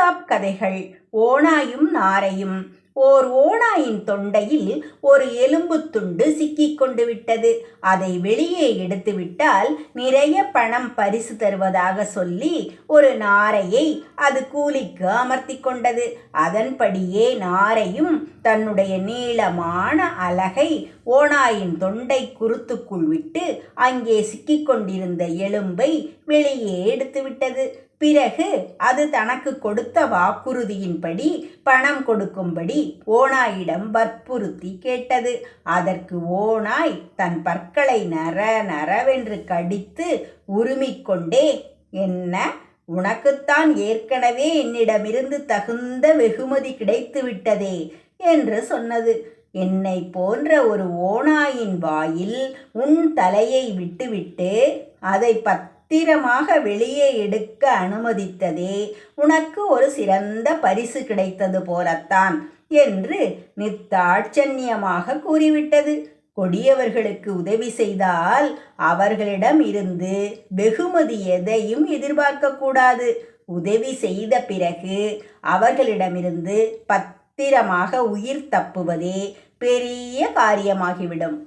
ESAB கதைகள். ஓநாயும் நாரையும். ஓர் ஓநாயின் தொண்டையில் ஒரு எலும்புத் துண்டு சிக்கிக் கொண்டு விட்டது. அதை வெளியே எடுத்துவிட்டால் நிறைய பணம் பரிசு தருவதாக சொல்லி ஒரு நாரையை அது கூலிக்கு அமர்த்தி கொண்டது. அதன்படியே நாரையும் தன்னுடைய நீளமான அலகை ஓநாயின் தொண்டை குருத்துக்குள் விட்டு அங்கே சிக்கிக் கொண்டிருந்த எலும்பை வெளியே எடுத்துவிட்டது. பிறகு அது தனக்கு கொடுத்த வாக்குறுதியின்படி பணம் கொடுக்கும்படி ஓநாயிடம் வற்புறுத்தி கேட்டது. அதற்கு ஓநாய் தன் பற்களை நர நரவென்று கடித்து உருமிக்கொண்டே, என்ன, உனக்குத்தான் ஏற்கனவே என்னிடமிருந்து தகுந்த வெகுமதி கிடைத்து விட்டதே என்று சொன்னது. என்னை போன்ற ஒரு ஓநாயின் வாயில் உன் தலையை விட்டுவிட்டு அதை பத்திரமாக வெளியே எடுக்க அனுமதித்ததே உனக்கு ஒரு சிறந்த பரிசு கிடைத்தது போலத்தான் என்று நிர்தாட்சண்யமாக கூறிவிட்டது. கொடியவர்களுக்கு உதவி செய்தால் அவர்களிடம் இருந்து வெகுமதி எதையும் எதிர்பார்க்கக்கூடாது. உதவி செய்த பிறகு அவர்களிடமிருந்து பத்திரமாக உயிர் தப்புவதே பெரிய காரியமாகிவிடும்.